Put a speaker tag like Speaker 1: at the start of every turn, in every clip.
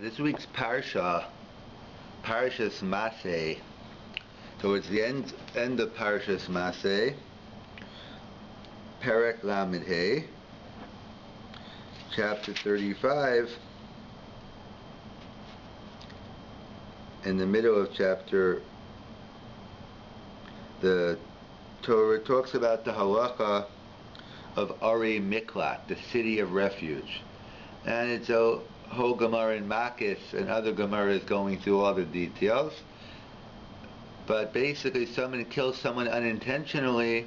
Speaker 1: This week's Parshas Masei. So it's the end of Parshas Masei, Perek Lamed Hey, chapter 35. In the middle of chapter, the Torah talks about the halacha of Ari Miklat, the city of refuge, and it's a whole Gemara in Makis and other Gemaras going through all the details. But basically, someone kills someone unintentionally,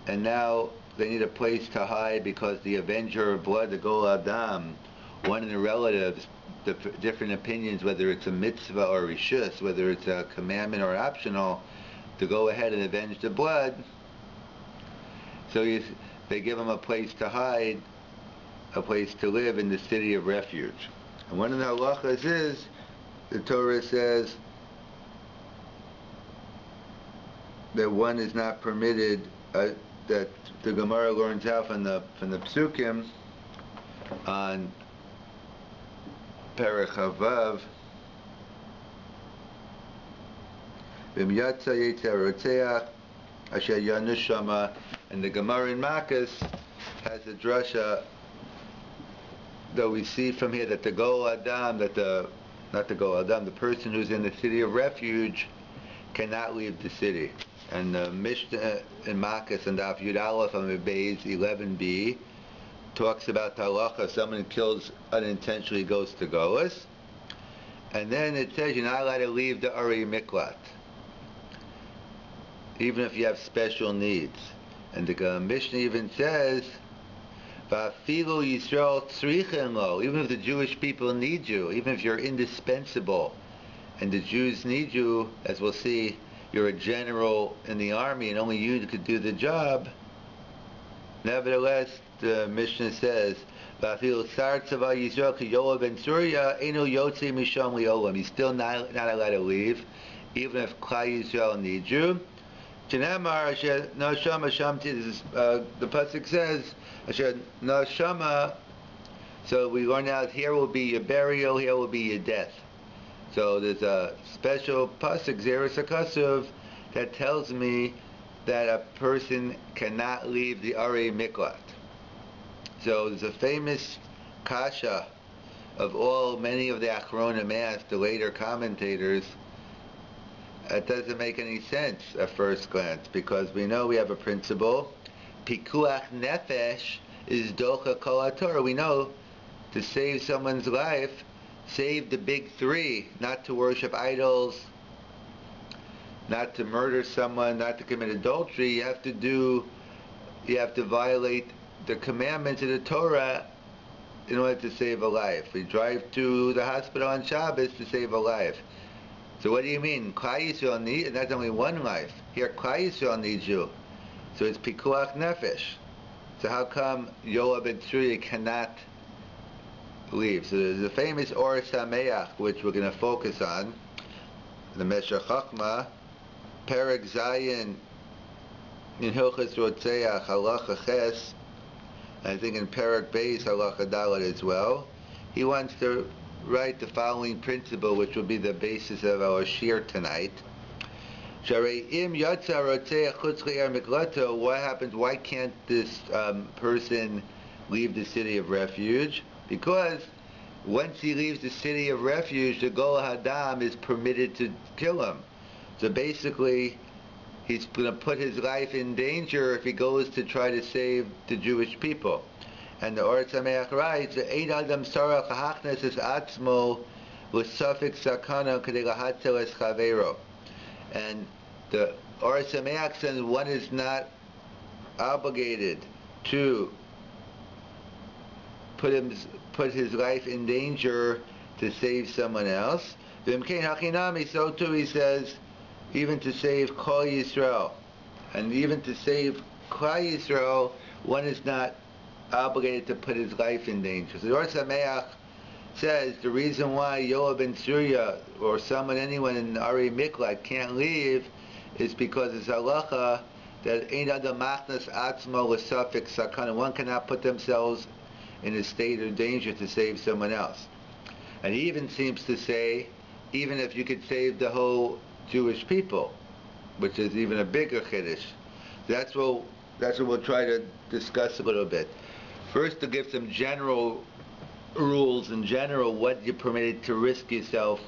Speaker 1: and now they need a place to hide because the avenger of blood, the Gol Adam, one of the relatives, the different opinions, whether it's a mitzvah or rishus, whether it's a commandment or optional, to go ahead and avenge the blood. So they give him a place to hide, a place to live in the city of refuge. And one of the halachas is, the Torah says that one is not permitted, that the Gemara learns out from the Psukim on Perek Chavav, V'im yatsa yetzer rotzeach asher Nishma, and the Gemara in Makis has a drasha, though we see from here that the Gol Adam, the person who's in the city of refuge cannot leave the city. And the Mishnah in Makis and Daf Yud Aleph on Beis 11b talks about the halacha, someone kills unintentionally goes to Golas. And then it says you're not allowed to leave the Ari Miklat, even if you have special needs. And the Mishnah even says, Va'afilu Yisrael tzrichen lo, even if the Jewish people need you, even if you're indispensable, and the Jews need you, as we'll see, you're a general in the army and only you could do the job. Nevertheless, the Mishnah says, Va'afilu sar tzava Yisrael ki Yoav ben Surya eino yotze misham liolam. He's still not allowed to leave, even if Klal Yisrael needs you. Chenamar asher nashama shamti. The pasuk says asher nashama. So we learn out here will be your burial, here will be your death. So there's a special pasuk Zeres HaKasuv that tells me that a person cannot leave the Ari Miklat. So there's a famous kasha of many of the Achronim, the later commentators. It doesn't make any sense at first glance, because we know we have a principle, Pikuach Nefesh is Docha Kol HaTorah. We know to save someone's life, save the big three: not to worship idols, not to murder someone, not to commit adultery. You have to violate the commandments of the Torah in order to save a life. We drive to the hospital on Shabbos to save a life. So what do you mean? Klal Yisrael needs, and that's only one life. Here, Klal Yisrael needs you. So it's Pikuach Nefesh. So how come Yoav ben Surya cannot leave? So there's a famous Or Sameach, which we're going to focus on, the Meshech Chochmah, Perek Zayin, in Hilchos Rotzeach, Halacha Ches, I think in Perek Beis, Halacha Dalet as well. He wants to write the following principle, which will be the basis of our shir tonight. What happens? Why can't this person leave the city of refuge? Because once he leaves the city of refuge, the Gol Hadam is permitted to kill him. So basically, he's going to put his life in danger if he goes to try to save the Jewish people. And the Or Sameach writes, "Ein adam sarach hachnes es atzmo l'safik sakana k'dei lahatzel es chaveiro." And the Or Sameach says one is not obligated to put his life in danger to save someone else. V'imkein hachinami, so too he says, even to save Klal Yisrael, and even to save Klal Yisrael, one is not obligated to put his life in danger. So the Or Sameach says the reason why Yoav ben Surya or anyone in Ari Miklat can't leave is because it's halacha that ein adam machnas atzmo l'safik sakana. One cannot put themselves in a state of danger to save someone else. And he even seems to say, even if you could save the whole Jewish people, which is even a bigger chiddush. That's what we'll try to discuss a little bit. First, to give some general rules in general, what you're permitted to risk yourself,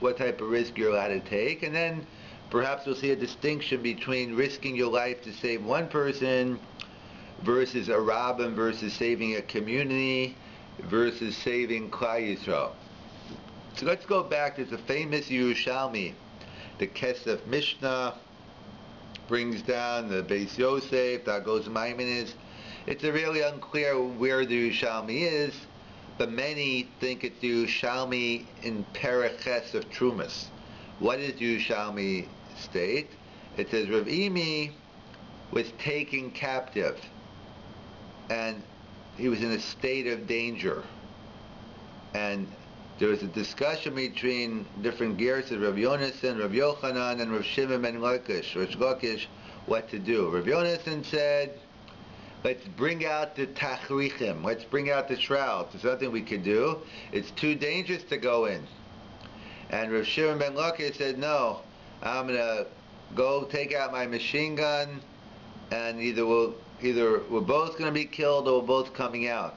Speaker 1: what type of risk you're allowed to take, and then perhaps we'll see a distinction between risking your life to save one person versus a rabbin, versus saving a community, versus saving Klal Yisrael. So let's go back to the famous Yerushalmi. The Kesef Mishnah brings down the Beis Yosef, that goes Maimonides. It's really unclear where the Yerushalmi is, but many think it's the Yerushalmi in Pereches of Trumas. What does Yerushalmi state? It says Rav Imi was taken captive, and he was in a state of danger. And there was a discussion between different gears of Rav Yonason, Rav Yochanan, and Rav Shimon ben Lakish, what to do. Rav Yonason said, let's bring out the tachrichim, let's bring out the shrouds. There's nothing we could do. It's too dangerous to go in. And Rav Shimon ben Lakish said, no, I'm going to go take out my machine gun, and either we're both going to be killed or we're both coming out.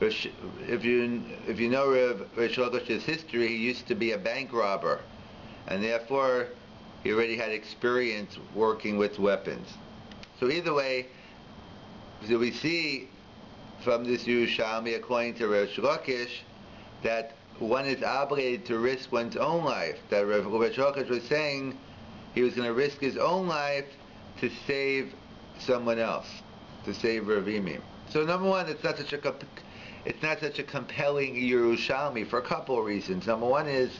Speaker 1: If you know Rav Lakish's history, he used to be a bank robber, and therefore he already had experience working with weapons. So either way, so we see from this Yerushalmi, according to Rav Lakish, that one is obligated to risk one's own life. That Rav Lakish was saying he was going to risk his own life to save someone else, to save Rav Imi. So number one, it's not such a compelling Yerushalmi for a couple of reasons. Number one is,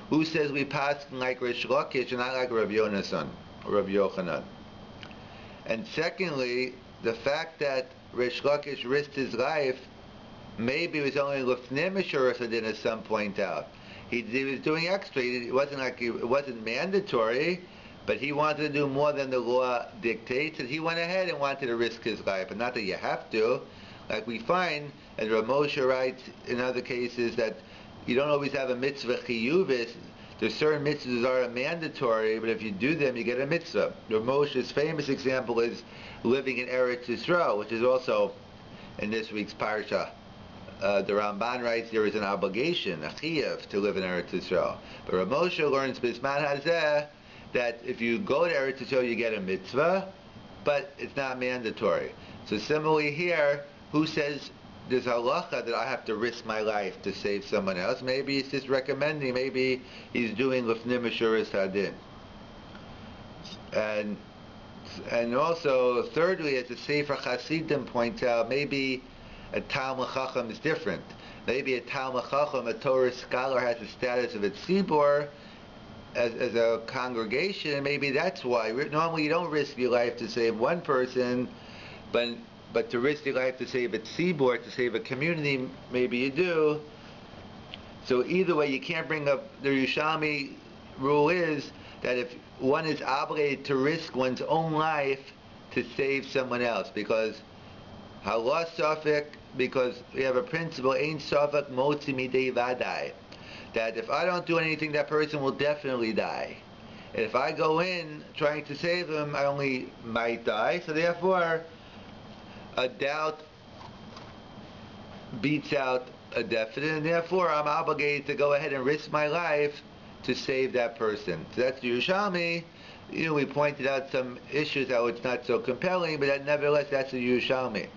Speaker 1: who says we pass like Rish Lakish and not like Rav Yonason or Rav Yochanan? And secondly, the fact that Rish Lakish risked his life, maybe it was only Lufnim Mishurusadin at some point out. He was doing extra. It wasn't mandatory, but he wanted to do more than the law dictates, and he went ahead and wanted to risk his life. And not that you have to, like we find, and Rav Moshe writes in other cases, that you don't always have a mitzvah chiyuvis. There's certain mitzvahs that are mandatory, but if you do them, you get a mitzvah. Rav Moshe's famous example is living in Eretz Yisrael, which is also in this week's parsha. The Ramban writes there is an obligation, a chiyuv, to live in Eretz Yisrael. But Rav Moshe learns Bisman Hazeh that if you go to Eretz Yisrael, you get a mitzvah, but it's not mandatory. So similarly here, who says there's halacha that I have to risk my life to save someone else? Maybe he's just recommending, maybe he's doing Lufnim Mishuras Hadin. And also, thirdly, as the Sefer Hasidim points out, maybe a Talmud Chacham is different. Maybe a Talmud Chacham, a Torah scholar, has the status of a tzibor as a congregation, and maybe that's why. Normally you don't risk your life to save one person, but to risk your life to save a tzibor, to save a community, maybe you do. So either way, you can't bring up, the Yerushalmi rule is that if one is obligated to risk one's own life to save someone else, because halah safek, because we have a principle, ein safek motzi midei vadai, that if I don't do anything, that person will definitely die. And if I go in trying to save him, I only might die. So therefore, a doubt beats out a definite, and therefore I'm obligated to go ahead and risk my life to save that person. So that's Yerushalmi. We pointed out some issues how it's not so compelling, but nevertheless that's a Yerushalmi.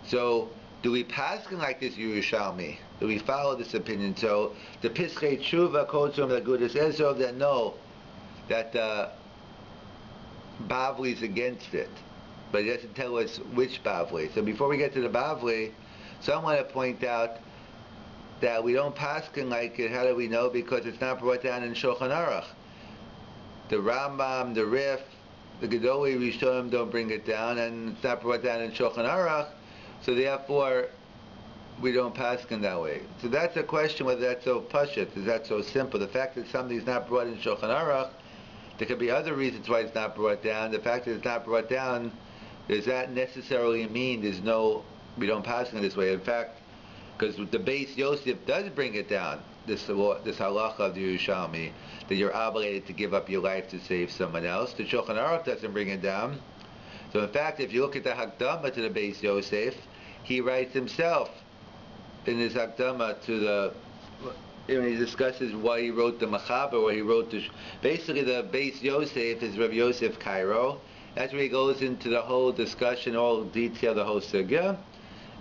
Speaker 1: So do we pass like this Yerushalmi? Do we follow this opinion? So the Pischei Tshuva quotes from the Agudas Ezov that no, that Bavli is against it, but he doesn't tell us which Bavli. So before we get to the Bavli, so I want to point out that we don't paskin like it. How do we know? Because it's not brought down in Shulchan Aruch. The Rambam, the Rif, the Gedolei Rishonim don't bring it down, and it's not brought down in Shulchan Aruch. So therefore, we don't paskin that way. So that's a question whether that's so pashut, is that so simple? The fact that something's not brought in Shulchan Aruch, there could be other reasons why it's not brought down. The fact that it's not brought down, does that necessarily mean we don't paskin this way? In fact, because the Beis Yosef does bring it down, this halacha of the Yerushalmi, that you're obligated to give up your life to save someone else. The Shulchan Aruch doesn't bring it down. So in fact, if you look at the Hakdama to the Beis Yosef, he writes himself in his Hakdama to the, when he discusses why he wrote the Machaber, why he wrote the, basically the Beis Yosef is Rabbi Yosef Cairo. That's where he goes into the whole discussion, all detail, the whole sugya.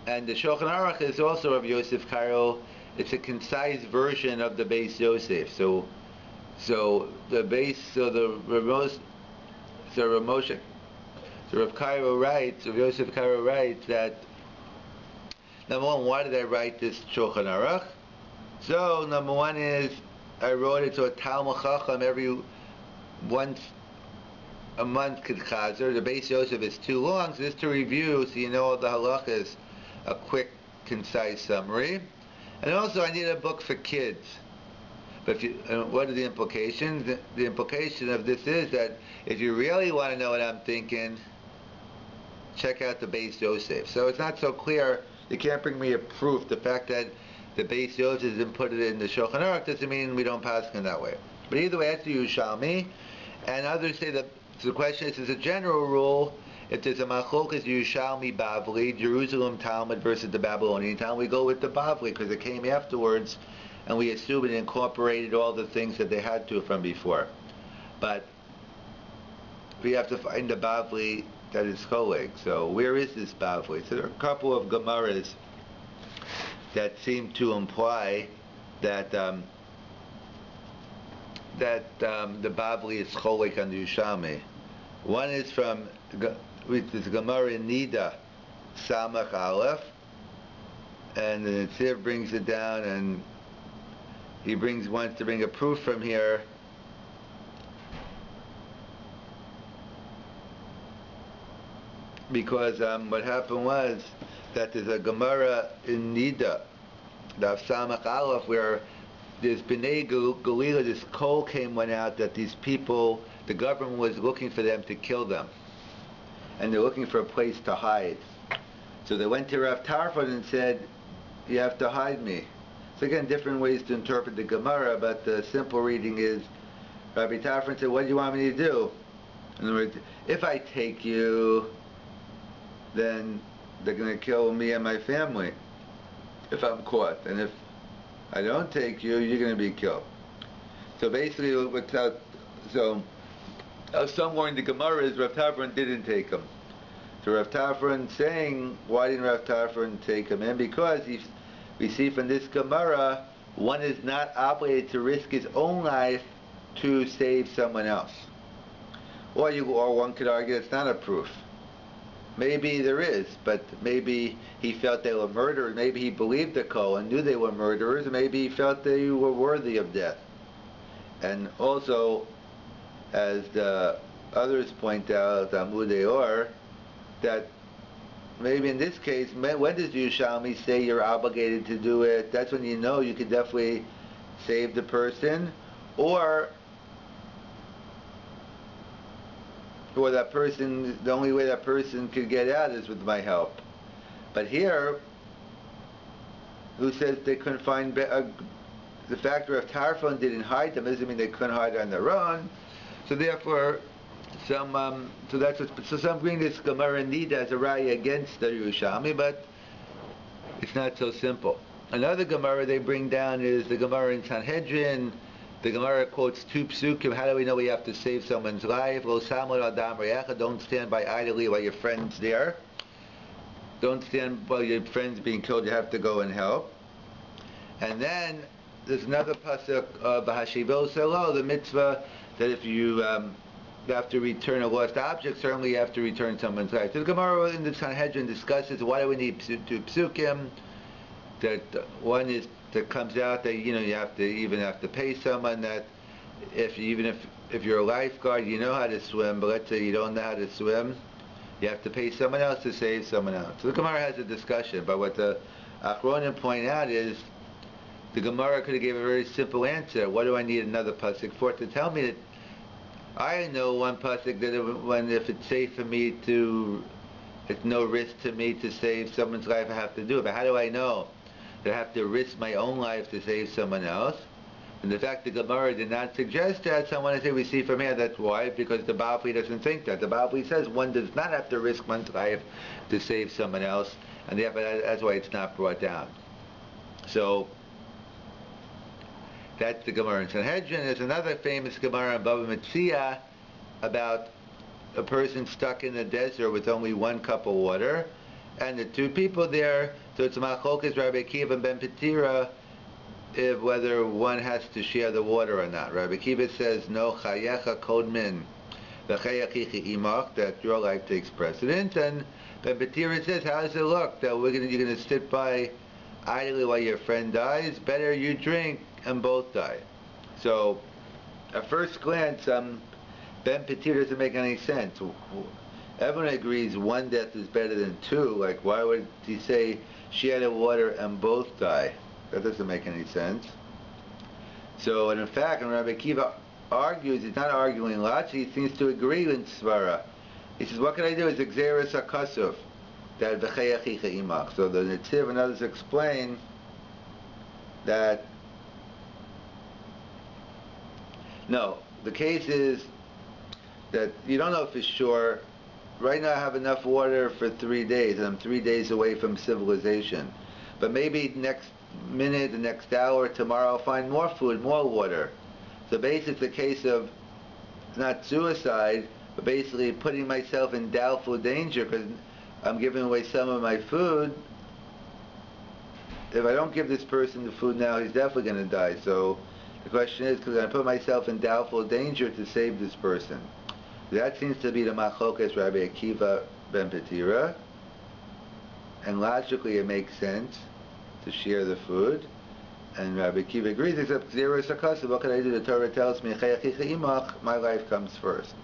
Speaker 1: And the Shulchan Aruch is also Rabbi Yosef Cairo. It's a concise version of the Beis Yosef. So the base, so Rav Cairo writes, Rav Yosef Cairo writes that, number one, why did I write this Shulchan Aruch? So, number one is, I wrote it to a Talmud Chacham every once a month Chazer. The Beis Yosef is too long, so just to review, so you know all the halachas, a quick, concise summary. And also, I need a book for kids. But what are the implications? The implication of this is that if you really want to know what I'm thinking, check out the Beis Yosef. So it's not so clear. You can't bring me a proof. The fact that the Beis Yosef didn't put it in the Shulchan Aruch doesn't mean we don't pass it that way. But either way, that's the Yerushalmi. And others say that, so the question is, as a general rule, if there's a machlokas Yerushalmi Bavli, Jerusalem Talmud versus the Babylonian Talmud, we go with the Bavli because it came afterwards, and we assume it incorporated all the things that they had to from before. But we have to find the Bavli that is choleg. So where is this Bavli? So there are a couple of Gemaras that seem to imply that the Bavli is choleg on the Yerushalmi. One is from this Gemara in Nida, Samach Aleph, and the Tzir brings it down, and he wants to bring a proof from here. Because what happened was that there's a Gemara in Nida, the Samach Aleph, where there's B'nai Galila, this call went out that these people, the government was looking for them to kill them. And they're looking for a place to hide. So they went to Rav Tarfon and said, you have to hide me. So again, different ways to interpret the Gemara, but the simple reading is, Rabbi Tarfon said, what do you want me to do? In other words, if I take you, then they're going to kill me and my family if I'm caught. And if I don't take you, you're going to be killed. So basically, some more in the Gemara is Rav Tarfon didn't take him. So Rav Tarfon saying, why didn't Rav Tarfon take him in? Because we see from this Gemara, one is not obligated to risk his own life to save someone else. Or one could argue it's not a proof. Maybe there is, but maybe he felt they were murderers. Maybe he believed the Kohen and knew they were murderers. Maybe he felt they were worthy of death. And also, as the others point out, Amudei Or, that maybe in this case, when does Yerushalmi say you're obligated to do it? That's when you know you could definitely save the person, or that person, the only way that person could get out is with my help. But here, who says they couldn't find the factor of Tarfon didn't hide them doesn't mean they couldn't hide on their own. So therefore, some bring this Gemara Nida as a raya against the Yerushalmi, but it's not so simple. Another Gemara they bring down is the Gemara in Sanhedrin. The Gemara quotes two psukim. How do we know we have to save someone's life? Lo samud adam re'echa. Don't stand by idly while your friend's there. Don't stand while your friend's being killed. You have to go and help. And then there's another pasuk of Hashivo Selo, the mitzvah that if you have to return a lost object, certainly you have to return someone's life. So the Gemara in the Sanhedrin discusses why do we need two psukim. That one is that comes out that you have to pay someone, that if you're a lifeguard, you know how to swim, but let's say you don't know how to swim, you have to pay someone else to save someone else. So the Gemara has a discussion, but what the Achronim point out is the Gemara could have gave a very simple answer. What do I need another pasuk for? To tell me that I know one pasuk that if it's safe for me to, it's no risk to me to save someone's life, I have to do it. But how do I know? that I have to risk my own life to save someone else. And the fact the Gemara did not suggest that, so I want to say we see from here that's why, because the Bali doesn't think that. The Bali says one does not have to risk one's life to save someone else, and therefore that's why it's not brought down. So that's the Gemara in Sanhedrin. There's another famous Gemara in Bava Metzia about a person stuck in the desert with only one cup of water, and the two people there, so it's Machlokes Rabbi Akiva and Ben Petira, if whether one has to share the water or not. Rabbi Akiva says, no, chayecha kodmin, v'chayechichi imach, that your life takes precedence, and Ben Petira says, how does it look, that you're going to sit by idly while your friend dies? Better you drink and both die. So, at first glance, Ben Petira doesn't make any sense. Everyone agrees one death is better than two. Like, why would he say share the water and both die? That doesn't make any sense. So, and in fact, when Rabbi Akiva argues, he's not arguing lots, he seems to agree with Svara. He says, what can I do? It's Xeris HaKasuf, that v'chayachicha imach. So the Netziv and others explain that, no, the case is that you don't know for sure. Right now I have enough water for 3 days, and I'm 3 days away from civilization. But maybe next minute, the next hour, tomorrow I'll find more food, more water. So basically it's a case of not suicide, but basically putting myself in doubtful danger because I'm giving away some of my food. If I don't give this person the food now, he's definitely going to die. So the question is, because I put myself in doubtful danger to save this person. That seems to be the Machlokes Rabbi Akiva Ben Petira, and logically it makes sense to share the food. And Rabbi Akiva agrees, except Xeris HaKasuf, what can I do? The Torah tells me, Chayachicha imach, my life comes first.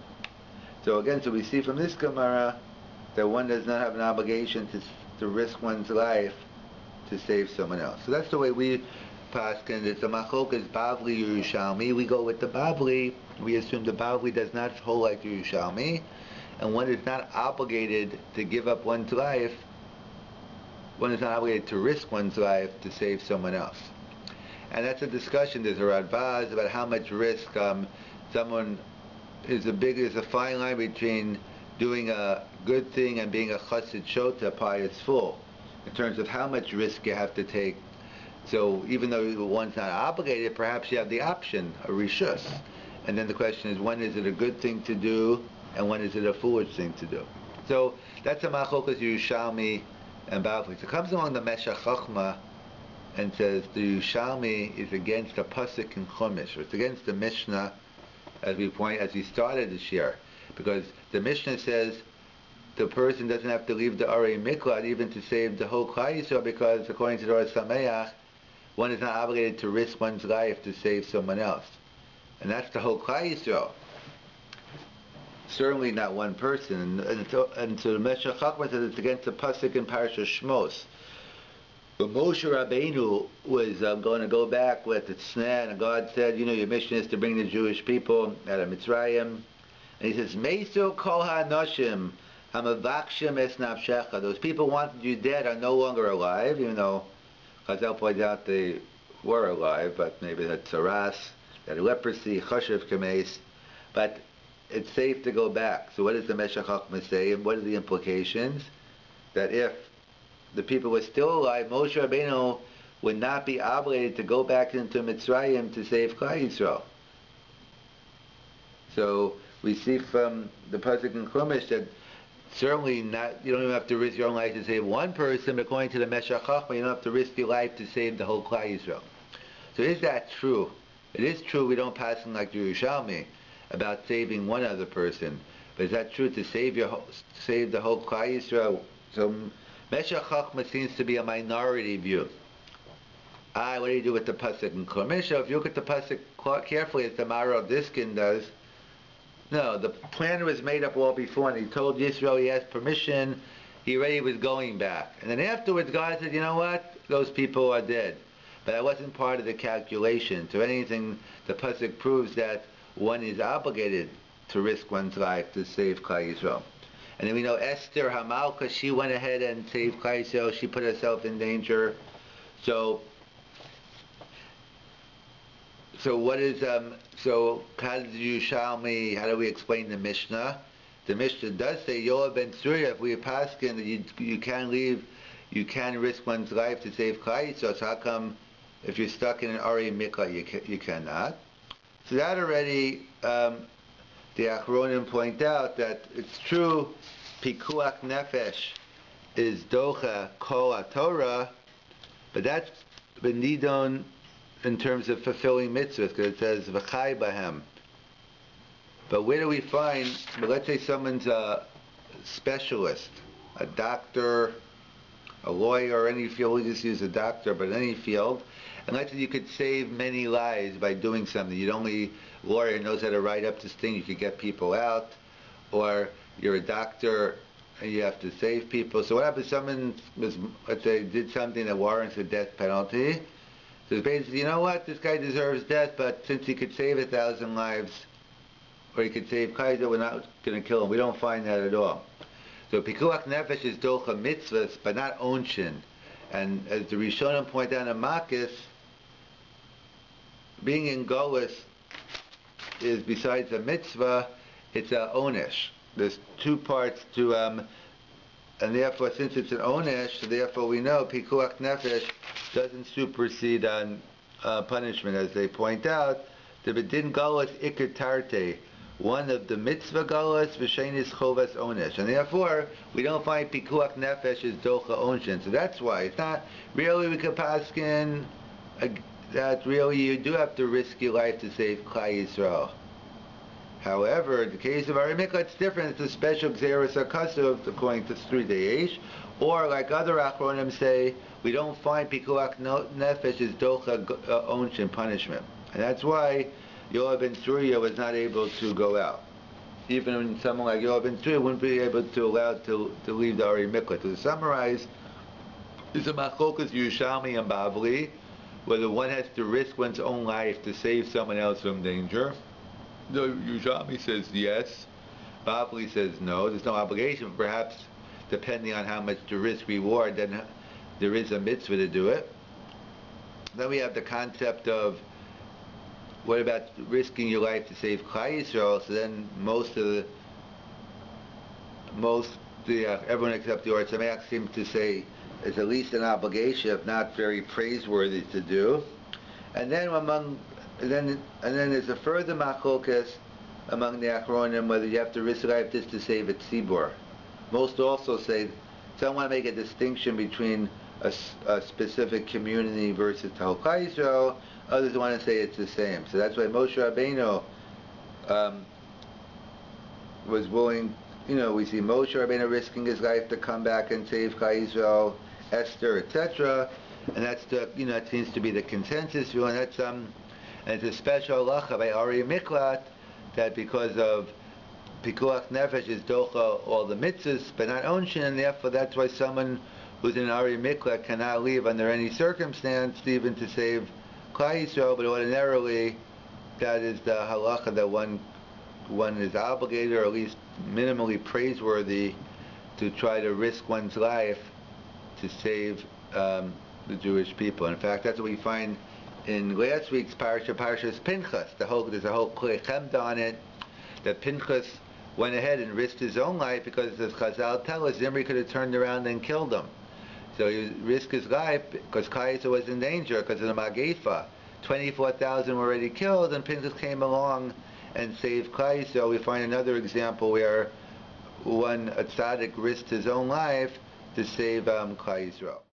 Speaker 1: So again, so we see from this Gemara that one does not have an obligation to risk one's life to save someone else. So that's the way we paskin. It's the Machlokes Bavli Yerushalmi. We go with the Bavli. We assume the Bavli does not hold like the Yerushalmi, and one is not obligated to give up one's life. One is not obligated to risk one's life to save someone else. And that's a discussion. There's a Radbaz about how much risk someone is there's a fine line between doing a good thing and being a chassid shota, a pious fool, in terms of how much risk you have to take. So even though one's not obligated, perhaps you have the option, a rishus. And then the question is, when is it a good thing to do, and when is it a foolish thing to do? So that's a Machlokes Yerushalmi and Bavli. So it comes along the Meshach Chochma and says the Yerushalmi is against the pasuk in Chumash, or it's against the Mishnah, as we started this year, because the Mishnah says the person doesn't have to leave the Arei Miklat even to save the whole Klal Yisrael, because according to the Or Sameach, one is not obligated to risk one's life to save someone else. And that's the whole Klal Yisrael. Certainly not one person. And so the Meshach Chochma says it's against the pasuk in Parashas Shmos. But Moshe Rabbeinu was going to go back with the Tzna, and God said, your mission is to bring the Jewish people out of Mitzrayim. And he says, Meiso kol ha'anoshim hamavakshim es nafshecha. Those people wanted you dead are no longer alive, even though Chazal points out they were alive, but maybe that tzaras, that leprosy, choshev kameis. But it's safe to go back. So what does the Meshach Chochma say, and what are the implications? That if the people were still alive, Moshe Rabbeinu would not be obligated to go back into Mitzrayim to save Klal Yisrael. So we see from the pasuk in Chumash that certainly not. You don't even have to risk your own life to save one person, but according to the Meshach Chochma, you don't have to risk your life to save the whole Klal Yisrael. So is that true? It is true we don't pass in like Yerushalmi about saving one other person, but is that true to save the whole Klal Yisrael? So Meshach Chochma seems to be a minority view. What do you do with the pasuk in Chumash? If you look at the pasuk carefully, as the Maral Diskin does, no, the plan was made up all before, and he told Yisrael he has permission. He already was going back, and then afterwards, God said, "You know what? Those people are dead." But that wasn't part of the calculation. So anything, the pasuk proves that one is obligated to risk one's life to save Klal Yisrael. And then we know Esther Hamalka, she went ahead and saved Klal Yisrael. She put herself in danger. So what is so how do we explain the Mishnah? The Mishnah does say Yoel ben Surya, if we are paskin that you can leave, you can risk one's life to save Klai Yisrael. So how come if you're stuck in an Ari Mikla you cannot? So that already the Achronim point out that it's true. Pikuach nefesh is docha kol Torah, but that's benidon in terms of fulfilling mitzvahs, because it says v'chai bahem. But where do we find? But let's say someone's a specialist, a doctor, a lawyer, or any field. We just use a doctor, but in any field. And let's say you could save many lives by doing something. You're the only lawyer who knows how to write up this thing. You could get people out, or you're a doctor and you have to save people. So what happens if someone was, let's say, did something that warrants a death penalty? So it's basically, you know what, this guy deserves death, but since he could save 1,000 lives, or he could save Kaiser, we're not going to kill him. We don't find that at all. So Pikuach Nefesh is Docha Mitzvahs, but not Onshin. And as the Rishonim point out in Makis, being in Golis is, besides a mitzvah, it's a Onesh. There's two parts to, and therefore, since it's an Onesh, therefore we know Pikuach Nefesh doesn't supersede on punishment, as they point out. The Bedin Golis Iker Tarte, one of the mitzvah Golis, V'shenis Chovas Onesh. And therefore, we don't find Pikuach Nefesh is Docha Onshin. So that's why. It's not really we can paskin that really you do have to risk your life to save Klai Yisrael. However, in the case of Ari Mikla, it's different. It's a special Xeris HaKasuv, according to 3-day Eish. Or, like other Achronim say, we don't find Pikuach Nefesh is Docha Onshin punishment. And that's why Yoel ben Surya was not able to go out. Even when someone like Yoel ben Surya wouldn't be able to allow to leave the Ari Mikla. To summarize, it's a Machokas Yerushalmi and Bavli, whether one has to risk one's own life to save someone else from danger. The Yerushalmi says yes. Bavli says no. There's no obligation. Perhaps, depending on how much the risk reward, then there is a mitzvah to do it. Then we have the concept of what about risking your life to save Klai Yisrael? So then everyone except the Or Sameach seem to say it's at least an obligation, if not very praiseworthy to do. And then there's a further machlokas among the Achronim whether you have to risk life just to save a tzibur. Most also say some want to make a distinction between a specific community versus Tal Klai Yisrael. Others want to say it's the same. So that's why Moshe Rabbeinu was willing. We see Moshe Rabbeinu risking his life to come back and save Klai Yisrael, Esther, etc. And that's that seems to be the consensus view. And that's and it's a special halacha by Ari Miklat that because of Pikuach Nefesh is docha all the mitzvahs, but not onshin, and therefore that's why someone who's in Ari Miklat cannot leave under any circumstance, even to save Klai Yisrael. But ordinarily, that is the halacha that one is obligated, or at least minimally praiseworthy, to try to risk one's life to save the Jewish people. In fact, that's what we find in last week's Parashas Pinchas. There's a whole Klei Chemda on it, that Pinchas went ahead and risked his own life because, as Chazal tell us, Zimri could have turned around and killed him. So he risked his life because Klai Yisrael was in danger because of the Magefa. 24,000 were already killed, and Pinchas came along and saved Klai Yisrael. We find another example where a tzaddik risked his own life to save Klai Yisrael.